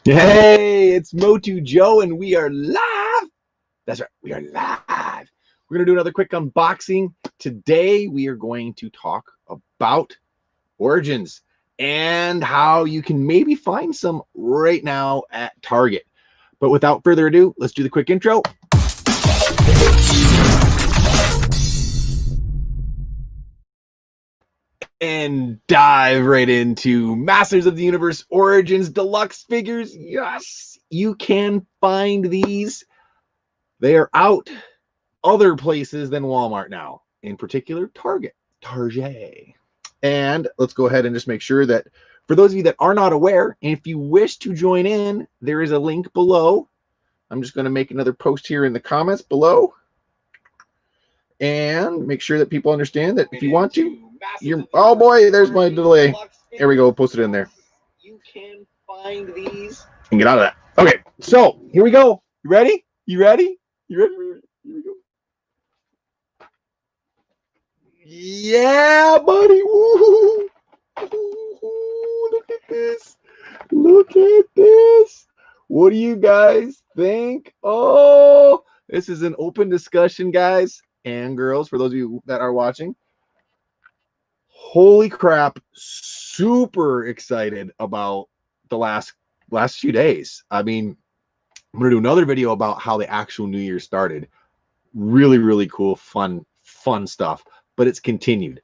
Hey, it's Motu Joe, and we are live. That's right, we are live. We're going to do another quick unboxing. Today, we are going to talk about Origins and how you can maybe find some right now at Target. But without further ado, let's do the quick intro. And dive right into Masters of the Universe Origins Deluxe figures. Yes, you can find these. They are out other places than Walmart now, in particular Target. And let's go ahead and just make sure that for those of you that are not aware, if you wish to join in, there is a link below. I'm just going to make another post here in the comments below and make sure that people understand that if you want to, oh boy, there's my delay. There we go, post it in there. You can find these and get out of that. Okay, so here we go. You ready? You ready? You ready? Here we go. Yeah, buddy. Woo-hoo. Woo-hoo. Look at this. Look at this. What do you guys think? Oh, this is an open discussion, guys and girls, for those of you that are watching. Holy crap. Super excited about the last few days. I mean, I'm going to do another video about how the actual New Year started. Really cool, fun stuff. But it's continued.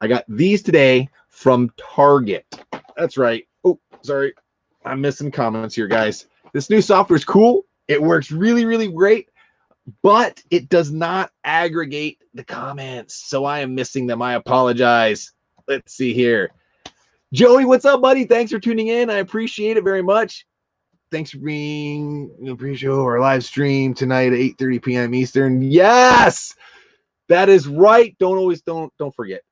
I got these today from Target. That's right. Oh, sorry. I'm missing comments here, guys. This new software is cool. It works really great, but it does not aggregate the comments. So I am missing them. I apologize. Let's see here. Joey, what's up, buddy? Thanks for tuning in. I appreciate it very much. Thanks for being a pre-show or live stream tonight at 8:30 p.m. Eastern. Yes! That is right. Don't forget.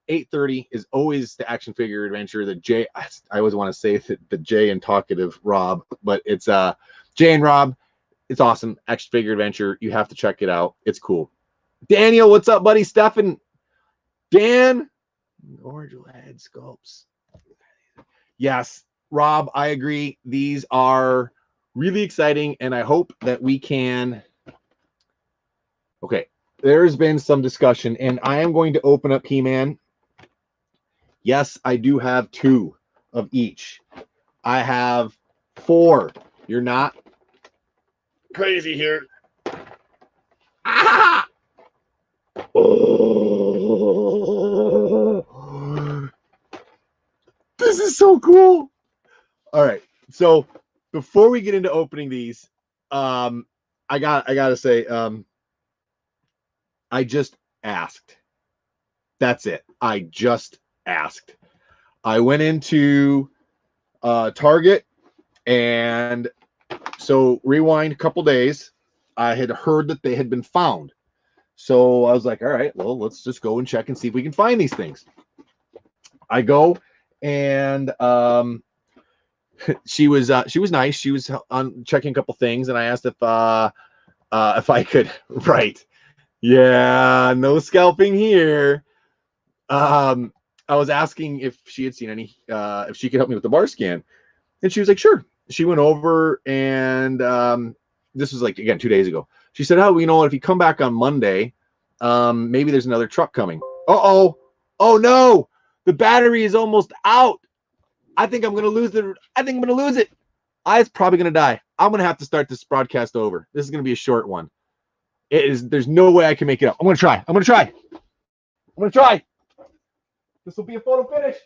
8:30 is always the action figure adventure. The J, I always want to say the J and talkative Rob, but it's Jay and Rob. It's awesome. Action figure adventure. You have to check it out. It's cool. Daniel, what's up, buddy? Stefan, Dan, orange head sculpts. Yes, Rob, I agree. These are really exciting, and I hope that we can. Okay, there's been some discussion, and I am going to open up He-Man. Yes, I do have 2 of each. I have 4. You're not crazy here. Ah! Oh, this is so cool. All right. So before we get into opening these, I gotta say, I just asked. That's it. I just asked. I went into Target, and so rewind a couple days. I had heard that they had been found. So I was like, all right, well, let's just go and check and see if we can find these things. I go, and she was nice. She was on checking a couple things, and I asked if I could. Right. Yeah, no scalping here. I was asking if she had seen any, if she could help me with the bar scan, and she was like, sure. She went over, and this was like, again, 2 days ago. She said, oh, you know what, if you come back on Monday, maybe there's another truck coming. Oh no, the battery is almost out. I think I'm gonna lose it. It's probably gonna die. I'm gonna have to start this broadcast over. This is gonna be a short one. There's no way I can make it up. I'm gonna try. This will be a photo finish.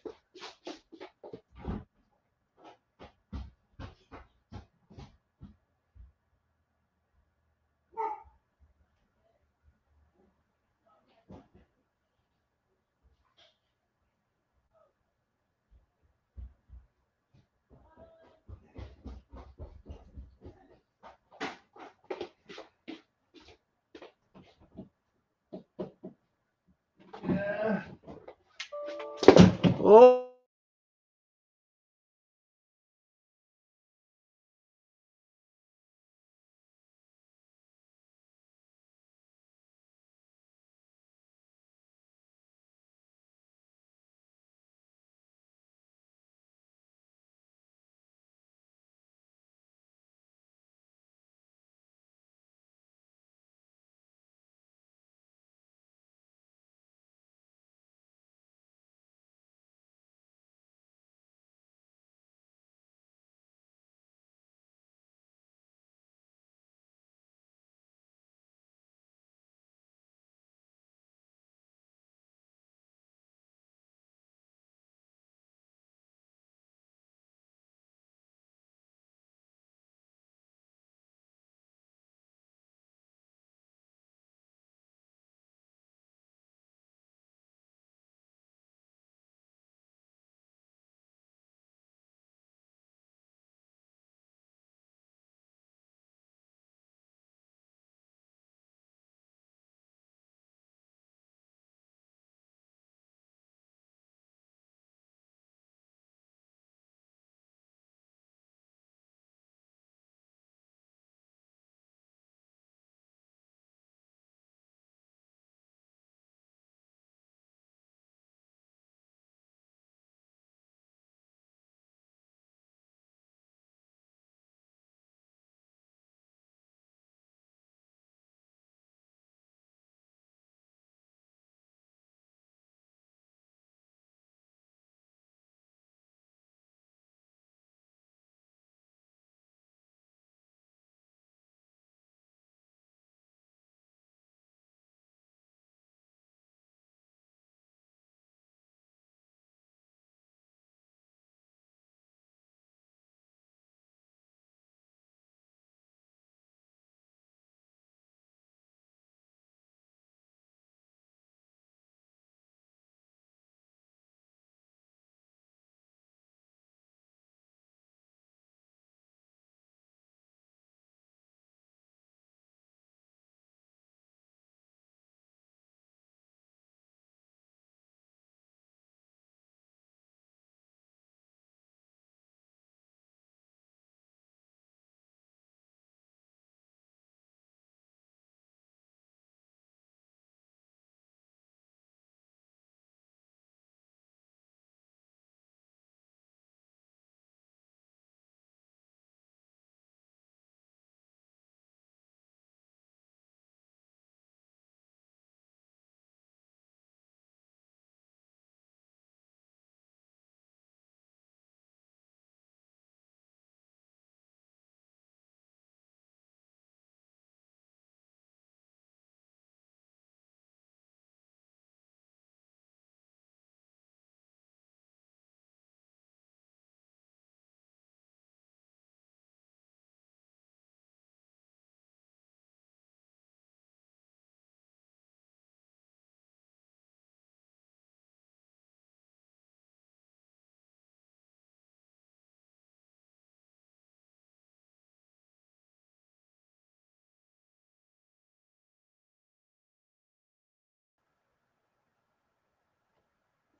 Oh.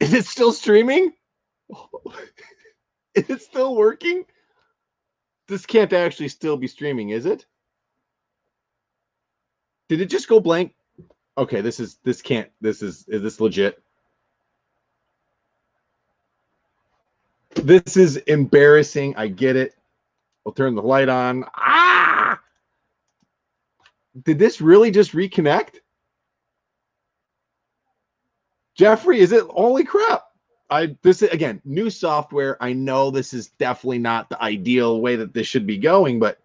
Is it still streaming? Is it still working? This can't actually still be streaming, is it? Did it just go blank? Okay, is this legit? This is embarrassing. I get it. I'll turn the light on. Ah! Did this really just reconnect? Jeffrey, is it? Holy crap. This is, again, new software. I know this is definitely not the ideal way that this should be going, but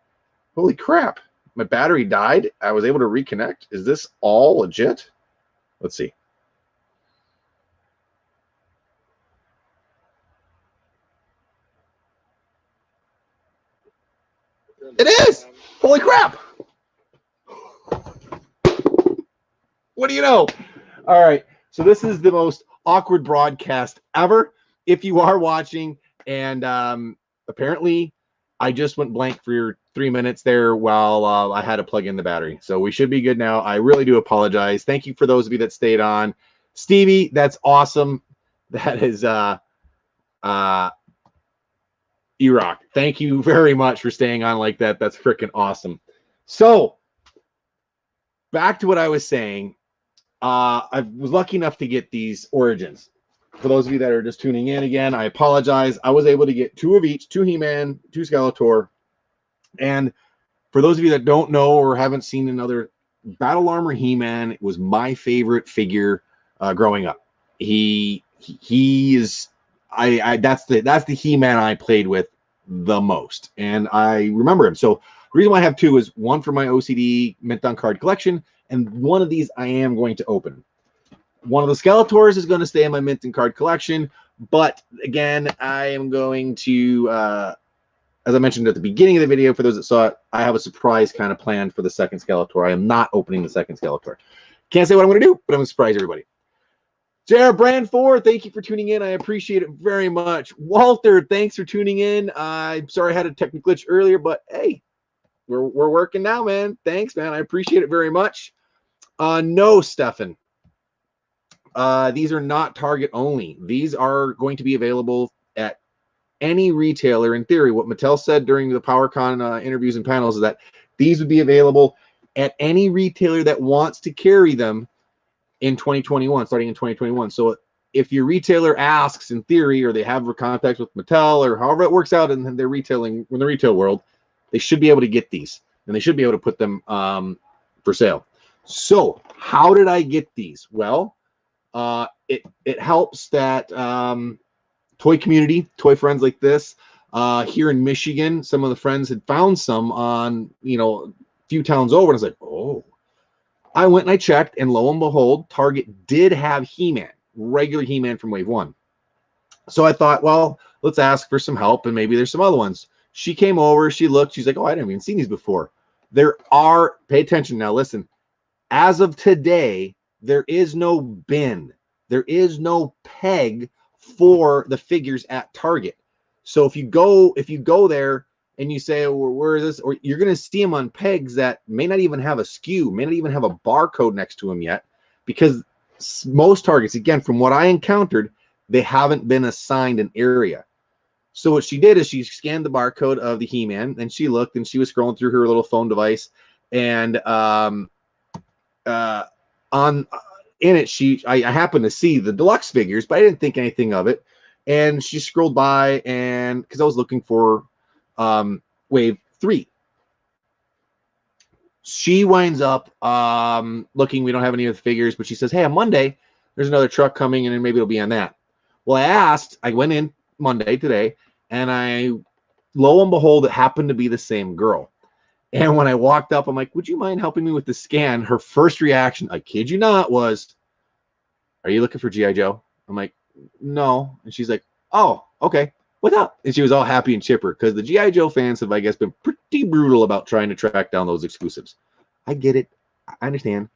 holy crap. My battery died. I was able to reconnect. Is this all legit? Let's see. It is. Holy crap. What do you know? All right. So this is the most awkward broadcast ever. If you are watching, and apparently I just went blank for 3 minutes there while I had to plug in the battery. So we should be good now. I really do apologize. Thank you for those of you that stayed on. Stevie, that's awesome. That is E-Rock. Thank you very much for staying on like that. That's freaking awesome. So back to what I was saying. I was lucky enough to get these Origins. For those of you that are just tuning in again, I apologize. I was able to get 2 of each, 2 He-Man, 2 Skeletor. And for those of you that don't know or haven't seen another Battle Armor He-Man, it was my favorite figure growing up. He is that's the He-Man I played with the most, and I remember him. So the reason why I have 2 is one for my OCD mint on card collection, and one of these I am going to open. One of the Skeletors is going to stay in my mint and card collection, but again, I am going to, as I mentioned at the beginning of the video, for those that saw it, I have a surprise kind of planned for the second Skeletor. I am not opening the second Skeletor. Can't say what I'm going to do, but I'm going to surprise everybody. JR Brand 4, thank you for tuning in. I appreciate it very much. Walter, thanks for tuning in. I'm sorry I had a technical glitch earlier, but hey, we're working now, man. Thanks, man. I appreciate it very much. No, Stefan. These are not Target only. These are going to be available at any retailer. In theory, what Mattel said during the PowerCon interviews and panels is that these would be available at any retailer that wants to carry them in 2021, starting in 2021. So if your retailer asks, in theory, or they have contacts with Mattel, or however it works out in their retailing, in the retail world, they should be able to get these, and they should be able to put them for sale. So how did I get these? Well, it helps that toy community, toy friends like this here in Michigan. Some of the friends had found some on, a few towns over, and I was like, oh. I went and I checked, and lo and behold, Target did have He-Man, regular He-Man from Wave 1. So I thought, well, let's ask for some help, and maybe there's some other ones. She came over, she looked, she's like, oh, I didn't even seen these before. There are, pay attention now, listen, as of today, there is no bin. There is no peg for the figures at Target. So if you go there and you say, well, where is this? Or you're going to see them on pegs that may not even have a SKU, may not even have a barcode next to them yet, because most Targets, again, from what I encountered, they haven't been assigned an area. So what she did is she scanned the barcode of the He-Man, and she looked, and she was scrolling through her little phone device, and in it, I happened to see the deluxe figures, but I didn't think anything of it. And she scrolled by, and because I was looking for Wave 3, she winds up looking. We don't have any of the figures, but she says, hey, on Monday, there's another truck coming, and maybe it'll be on that. Well, I went in Monday today, and lo and behold, it happened to be the same girl. And when I walked up, I'm like, would you mind helping me with the scan? Her first reaction, I kid you not, was, are you looking for G.I. Joe? I'm like, no. And she's like, oh, okay. What's up? And she was all happy and chipper because the G.I. Joe fans have, I guess, been pretty brutal about trying to track down those exclusives. I get it. I understand.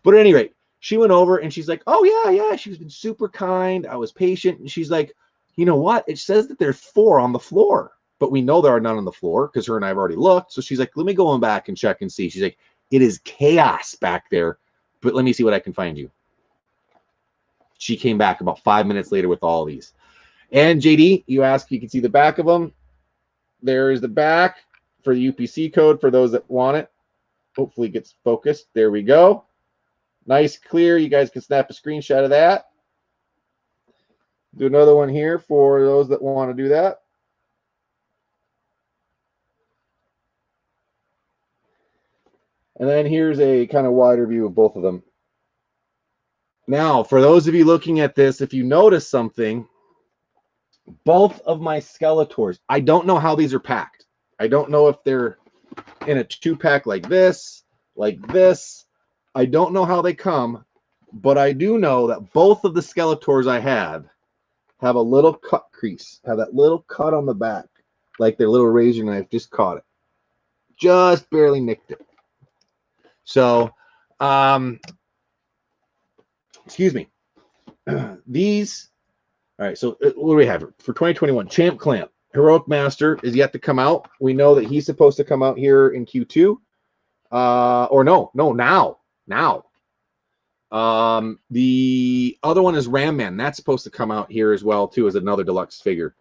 But at any rate, she went over and she's like, oh, yeah. She's been super kind. I was patient. And she's like, you know what? It says that there's 4 on the floor, but we know there are none on the floor because her and I have already looked. So she's like, let me go on back and check and see. She's like, it is chaos back there, but let me see what I can find you. She came back about 5 minutes later with all these. And JD, you asked, you can see the back of them. There's the back for the UPC code for those that want it. Hopefully it gets focused. There we go. Nice, clear. You guys can snap a screenshot of that. Do another one here for those that want to do that. And then here's a kind of wider view of both of them. Now, for those of you looking at this, if you notice something, both of my Skeletors, I don't know how these are packed. I don't know if they're in a 2-pack like this. I don't know how they come, but I do know that both of the Skeletors I have a little cut crease, have that little cut on the back, like their little razor knife just caught it. Just barely nicked it. So, excuse me. These, all right, so what do we have for 2021? Champ Clamp. Heroic Master is yet to come out. We know that he's supposed to come out here in Q2. Or no, now. The other one is Ram Man. That's supposed to come out here as well, too, as another deluxe figure.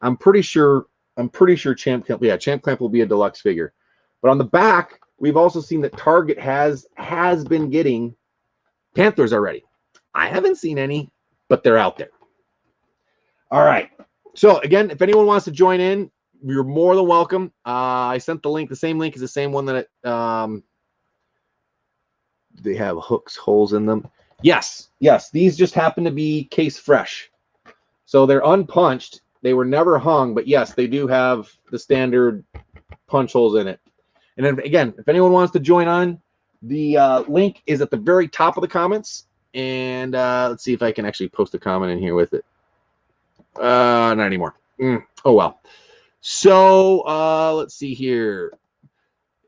I'm pretty sure Champ Clamp, yeah, Champ Clamp will be a deluxe figure. But on the back, we've also seen that Target has been getting Panthers already. I haven't seen any, but they're out there. All right. So again, if anyone wants to join in, you're more than welcome. I sent the link. The same link is the same one that they have hooks, holes in them. Yes. These just happen to be case fresh. So they're unpunched. They were never hung, but yes, they do have the standard punch holes in it. And then again, if anyone wants to join on, the link is at the very top of the comments. And let's see if I can actually post a comment in here with it. Not anymore. Oh, well. So let's see here.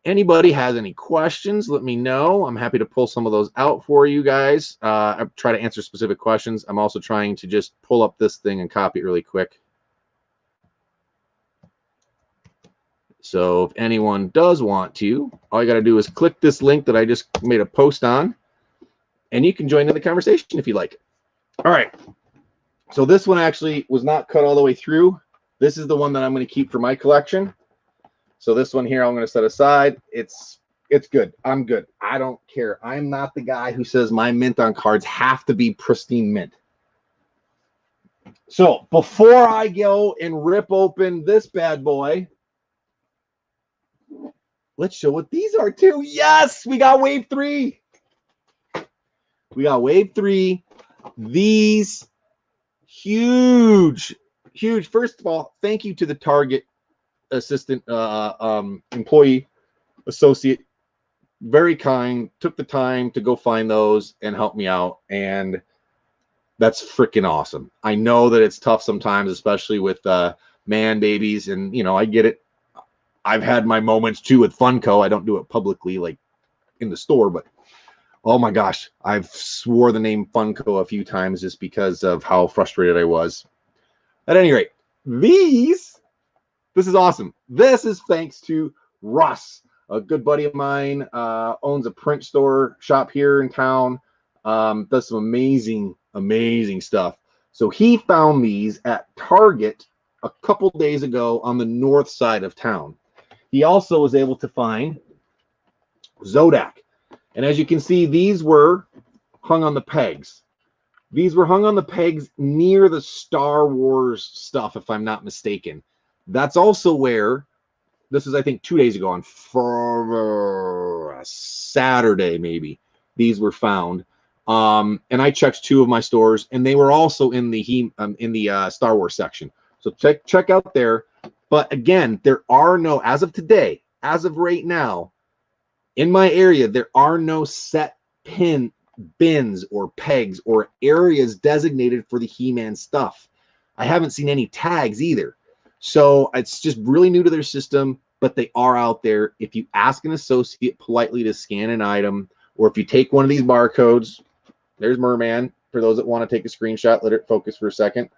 Anybody has any questions, let me know. I'm happy to pull some of those out for you guys. I try to answer specific questions. I'm also trying to just pull up this thing and copy it really quick. So if anyone does want to, all you got to do is click this link that I just made a post on, and you can join in the conversation if you like. All right. So this one actually was not cut all the way through. This is the one that I'm going to keep for my collection. So this one here I'm going to set aside. It's good. I'm good. I don't care. I'm not the guy who says my mint on cards have to be pristine mint. So before I go and rip open this bad boy, let's show what these are too. Yes, we got wave 3. We got wave 3. These huge. First of all, thank you to the Target assistant, employee, associate. Very kind. Took the time to go find those and help me out. And that's freaking awesome. I know that it's tough sometimes, especially with man babies. And, you know, I get it. I've had my moments too with Funko. I don't do it publicly like in the store, but oh my gosh, I've swore the name Funko a few times just because of how frustrated I was. At any rate, this is awesome. This is thanks to Russ, a good buddy of mine, owns a print store shop here in town, does some amazing stuff. So he found these at Target a couple days ago on the north side of town. He also was able to find Zodac. And as you can see, these were hung on the pegs. These were hung on the pegs near the Star Wars stuff, if I'm not mistaken. That's also where, this is, I think, 2 days ago on Saturday, maybe, these were found. And I checked 2 of my stores, and they were also in the Star Wars section. So check out there. But again, there are no, as of today, as of right now, in my area, there are no set bins or pegs or areas designated for the He-Man stuff. I haven't seen any tags either. So it's just really new to their system, but they are out there. If you ask an associate politely to scan an item, or if you take one of these barcodes, there's Merman, for those that want to take a screenshot, let it focus for a second.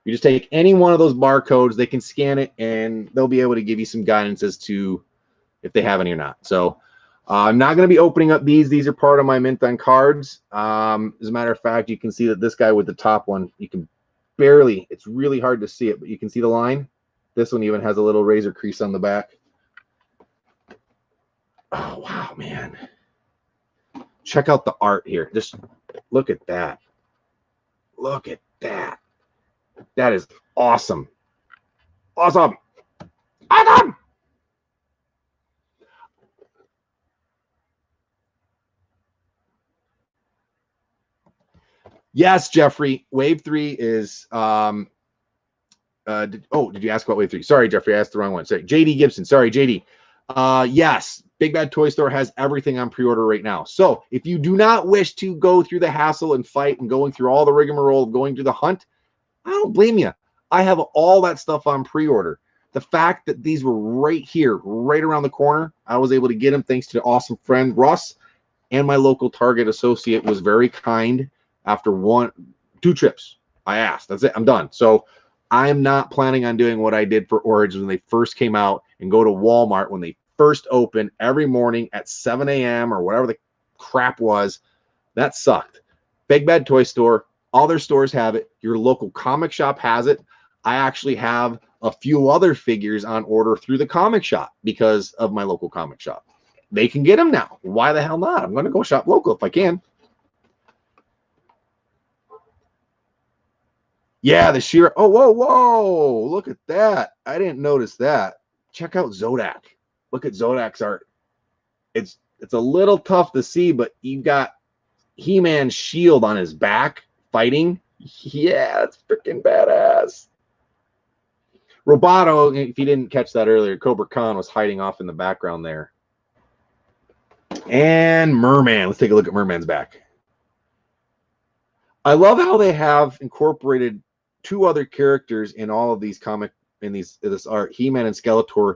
You just take any one of those barcodes, they can scan it, and they'll be able to give you some guidance as to if they have any or not. So I'm not going to be opening up these. These are part of my mint on cards. As a matter of fact, you can see that this guy with the top one, you can barely, it's really hard to see it, but you can see the line. This one even has a little razor crease on the back. Oh, wow, man. Check out the art here. Just look at that. Look at that. That is awesome. Awesome. Awesome. Yes, Jeffrey. Wave 3 is did you ask about Wave 3? Sorry, Jeffrey, I asked the wrong one. Sorry. JD Gibson. Sorry, JD. Yes, Big Bad Toy Store has everything on pre-order right now. So if you do not wish to go through the hassle and fight and going through all the rigmarole of going through the hunt, I don't blame you. I have all that stuff on pre-order. The fact that these were right here, right around the corner, I was able to get them thanks to an awesome friend, Russ, and my local Target associate was very kind. After 2 trips, I asked. That's it. I'm done. So I'm not planning on doing what I did for Origins when they first came out and go to Walmart when they first opened every morning at 7 a.m. or whatever the crap was. That sucked. Big Bad Toy Store, all their stores have it. Your local comic shop has it. I actually have a few other figures on order through the comic shop because of my local comic shop. They can get them now. Why the hell not? I'm going to go shop local if I can. Yeah, the sheer. Oh, whoa, whoa. Look at that. I didn't notice that. Check out Zodac. Look at Zodac's art. It's a little tough to see, but you've got He-Man's shield on his back fighting. Yeah, that's freaking badass. Roboto, if you didn't catch that earlier, Cobra Khan was hiding off in the background there. And Merman. Let's take a look at Merman's back. I love how they have incorporated 2 other characters in all of these this art. He-Man and Skeletor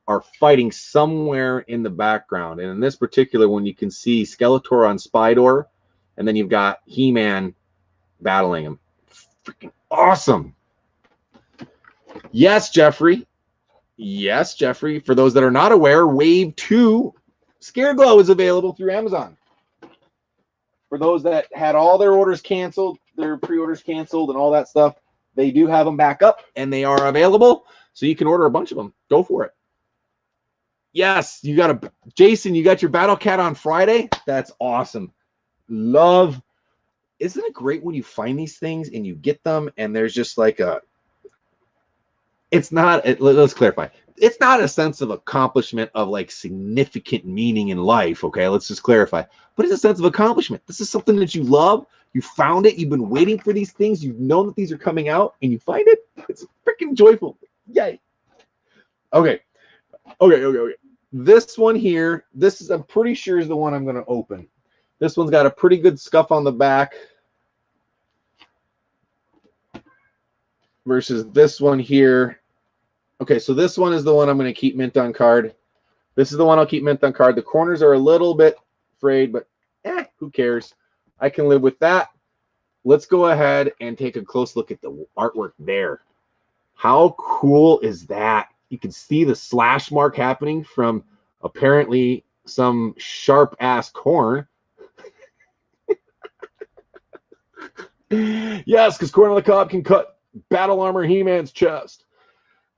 are fighting somewhere in the background. And in this particular one, you can see Skeletor on Spydor, and then you've got He-Man battling him. Freaking awesome. Yes, Jeffrey. Yes, Jeffrey. For those that are not aware, Wave 2 Scare Glow is available through Amazon. For those that had all their orders canceled, their pre-orders canceled and all that stuff, they do have them back up and they are available. So you can order a bunch of them. Go for it. Yes, you got Jason, you got your Battle Cat on Friday? That's awesome. Love. Isn't it great when you find these things and you get them and there's just like let's clarify. It's not a sense of accomplishment of like significant meaning in life. Okay, let's just clarify. But it's a sense of accomplishment. This is something that you love. You found it. You've been waiting for these things. You've known that these are coming out and you find it. It's freaking joyful. Yay. Okay. This one here, I'm pretty sure is the one I'm going to open. This one's got a pretty good scuff on the back versus this one here. Okay, so this one is the one I'm going to keep mint on card. This is the one I'll keep mint on card. The corners are a little bit frayed, but who cares? I can live with that. Let's go ahead and take a close look at the artwork there. How cool is that? You can see the slash mark happening from apparently some sharp-ass corn. Yes, because Corn on the Cob can cut battle armor He-Man's chest.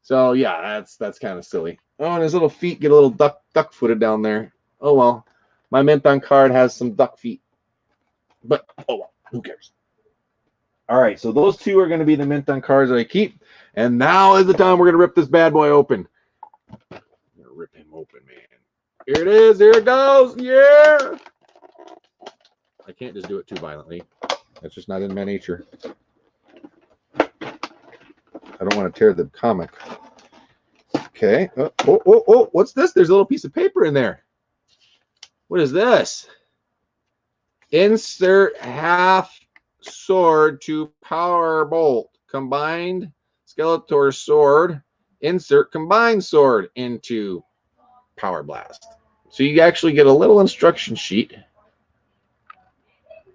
So yeah, that's kind of silly. Oh, and his little feet get a little duck-footed down there. Oh well, my mint on card has some duck feet, but oh well, who cares? All right, so those 2 are going to be the mint on cards that I keep, and now is the time we're going to rip this bad boy open. I'm going to rip him open, man. Here it is. Here it goes. Yeah. I can't just do it too violently. That's just not in my nature. I don't want to tear the comic. Okay. Oh, what's this? There's a little piece of paper in there. What is this? Insert half sword to power bolt. Combined Skeletor sword. Insert combined sword into power blast. So you actually get a little instruction sheet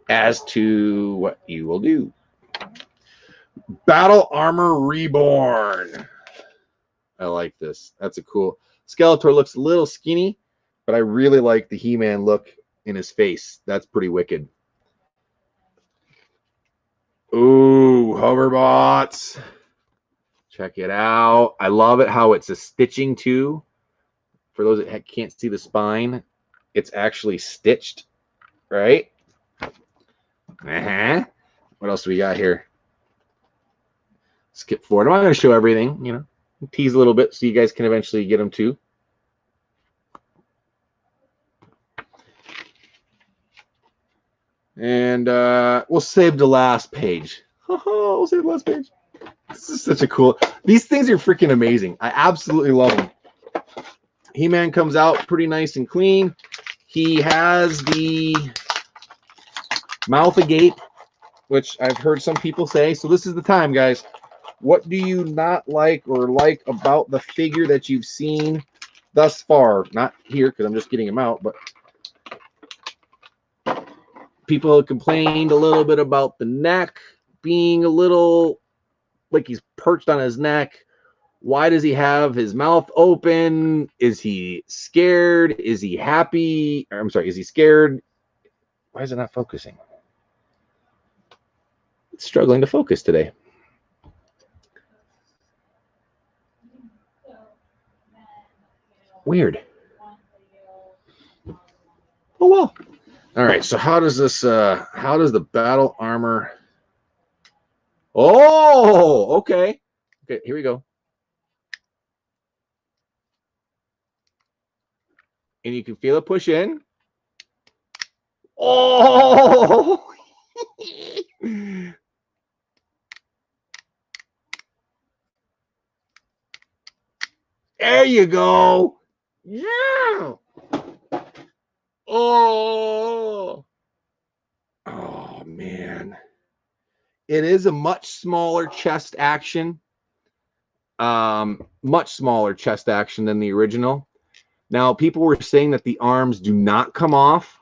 as to what you will do. Battle Armor Reborn. I like this. That's a cool. Skeletor looks a little skinny. but I really like the He-Man look in his face. That's pretty wicked. Ooh, hoverbots. Check it out. I love it how it's a stitching too. For those that can't see the spine, it's actually stitched, right? Uh-huh. What else do we got here? Skip forward. I'm not going to show everything, you know, tease a little bit so you guys can eventually get them too. And we'll save the last page. We'll save the last page. This is such a cool. These things are freaking amazing. I absolutely love them. He-Man comes out pretty nice and clean. He has the mouth agape, which I've heard some people say. So this is the time, guys. What do you not like or like about the figure that you've seen thus far? Not here, because I'm just getting him out, but people have complained a little bit about the neck being a little like he's perched on his neck. Why does he have his mouth open? Is he scared? Is he happy? I'm sorry, is he scared? Why is it not focusing? It's struggling to focus today. Weird. Oh well. All right, so how does this how does the battle armor? Oh, okay. Okay, here we go. And you can feel it push in. Oh! There you go. Yeah. Oh. Oh, man. It is a much smaller chest action. Much smaller chest action than the original. Now, people were saying that the arms do not come off.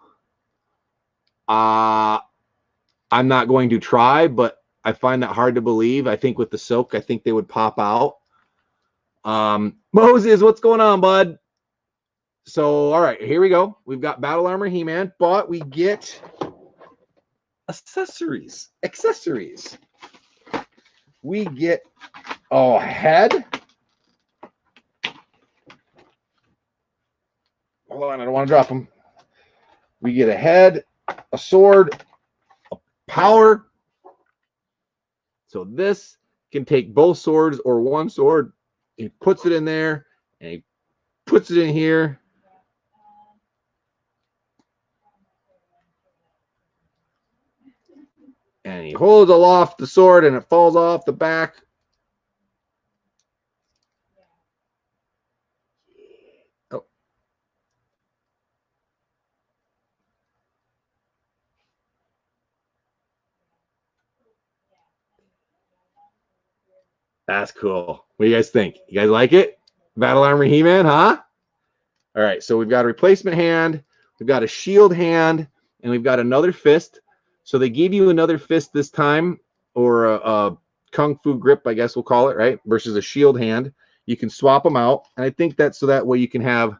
I'm not going to try, but I find that hard to believe. I think with the silk, I think they would pop out. Moses, what's going on, bud? So, all right, here we go. We've got battle armor He-Man, but we get accessories. We get a head. Hold on, I don't want to drop them. We get a head, a sword, a power. So this can take both swords or one sword. He puts it in there, and he puts it in here. And he holds aloft the sword, and it falls off the back. Oh. That's cool. What do you guys think? You guys like it? Battle Armor He-Man, huh? All right, so we've got a replacement hand, we've got a shield hand, and we've got another fist. So they gave you another fist this time, or a kung fu grip, I guess we'll call it, right? Versus a shield hand. You can swap them out, and I think that's so that way you can have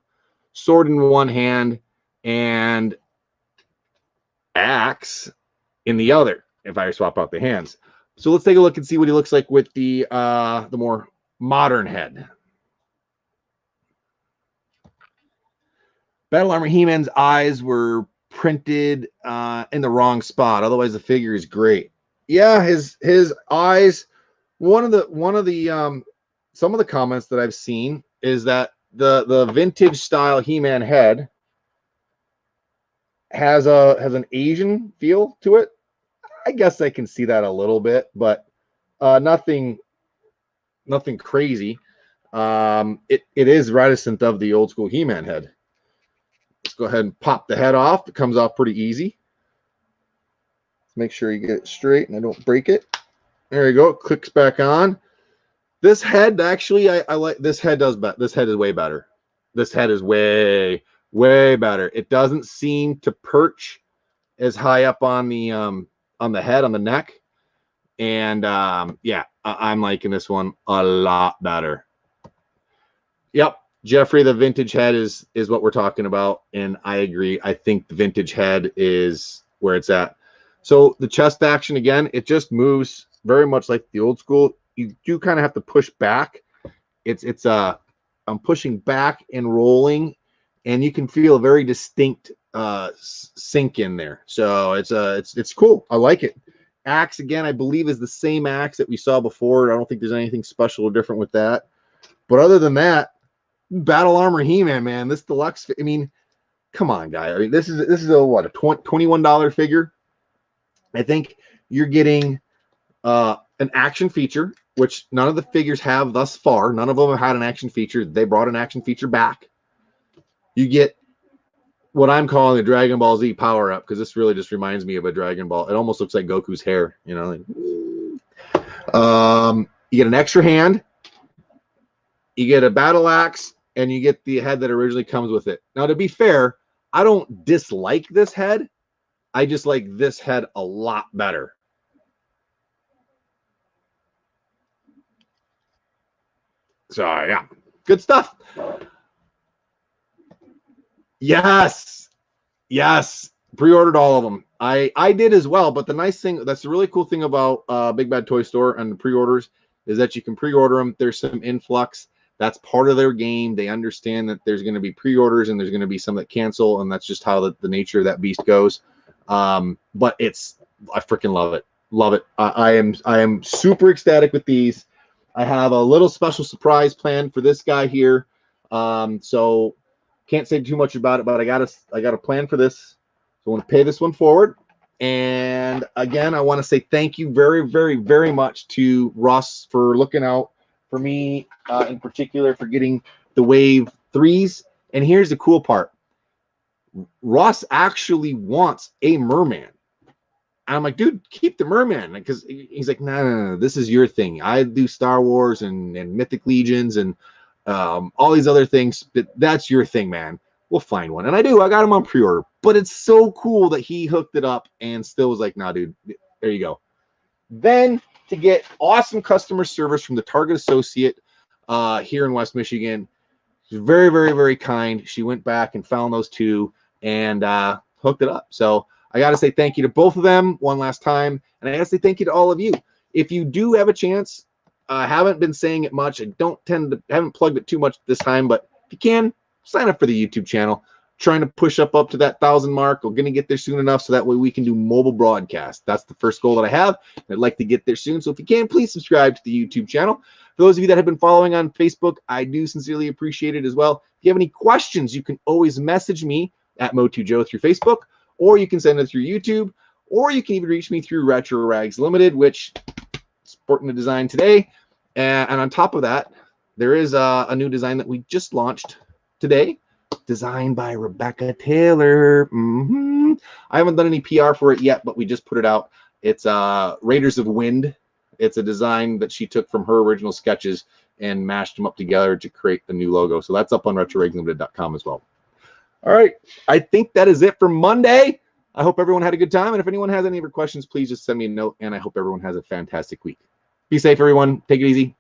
sword in one hand and axe in the other if I swap out the hands. So let's take a look and see what he looks like with the more modern head. Battle Armor He-Man's eyes were printed in the wrong spot. Otherwise, the figure is great. Yeah, his eyes. One of the some of the comments that I've seen is that the vintage style He-Man head has an Asian feel to it. I guess I can see that a little bit, but nothing crazy. It is reminiscent of the old school He-Man head. Let's go ahead and pop the head off. It comes off pretty easy. Make sure you get it straight and I don't break it. There you go. It clicks back on. This head, actually, I like this head. This head is way better. This head is way better. It doesn't seem to perch as high up on the head, on the neck. And yeah, I'm liking this one a lot better. Yep. Jeffrey, the vintage head is what we're talking about, and I agree. I think the vintage head is where it's at. So the chest action, again, it just moves very much like the old school. You do kind of have to push back. I'm pushing back and rolling, and you can feel a very distinct sink in there. So it's cool. I like it. Axe, again, I believe is the same axe that we saw before. I don't think there's anything special or different with that. But other than that, Battle Armor He-Man, man, this deluxe. I mean, come on, guy. I mean, this is a what, a $21 figure. I think you're getting an action feature, which none of the figures have thus far. None of them have had an action feature. They brought an action feature back. You get what I'm calling the Dragon Ball Z power up, because this really just reminds me of a Dragon Ball. It almost looks like Goku's hair, you know. Like, you get an extra hand. You get a battle axe, and you get the head that originally comes with it. Now, to be fair, I don't dislike this head. I just like this head a lot better. So, yeah, good stuff. Yes. Pre-ordered all of them. I did as well, but the nice thing, that's the really cool thing about Big Bad Toy Store and the pre-orders is that you can pre-order them. There's some influx. That's part of their game. They understand that there's going to be pre-orders and there's going to be some that cancel, and that's just how the nature of that beast goes. But I freaking love it. Love it. I am super ecstatic with these. I have a little special surprise planned for this guy here. So can't say too much about it, but I got a plan for this. So I want to pay this one forward. And again, I want to say thank you very, very, very much to Russ for looking out for me, in particular, for getting the Wave 3s. And here's the cool part. Ross actually wants a Merman. And I'm like, dude, keep the Merman. Because he's like, no, this is your thing. I do Star Wars and Mythic Legions and all these other things. But that's your thing, man. We'll find one. And I do. I got him on pre-order. But it's so cool that he hooked it up and still was like, nah, dude, there you go. Then to get awesome customer service from the Target associate here in West Michigan. She's very, very, very kind. She went back and found those two and hooked it up. So I got to say thank you to both of them one last time. And I got to say thank you to all of you. If you do have a chance, I haven't been saying it much. I haven't plugged it too much this time, but if you can, sign up for the YouTube channel. Trying to push up to that 1,000 mark. We're going to get there soon enough so that way we can do mobile broadcast. That's the first goal that I have. I'd like to get there soon. So if you can, please subscribe to the YouTube channel. For those of you that have been following on Facebook, I do sincerely appreciate it as well. If you have any questions, you can always message me at Motu through Facebook, or you can send it through YouTube, or you can even reach me through Retro Rags Limited, which is sporting the design today. And on top of that, there is a new design that we just launched today. Designed by Rebecca Taylor. I haven't done any PR for it yet, but we just put it out. It's Raiders of Wind. It's a design that she took from her original sketches and mashed them up together to create the new logo. So that's up on RetroRagsLimited.com as well. All right. I think that is it for Monday. I hope everyone had a good time. And if anyone has any other questions, please just send me a note. And I hope everyone has a fantastic week. Be safe, everyone. Take it easy.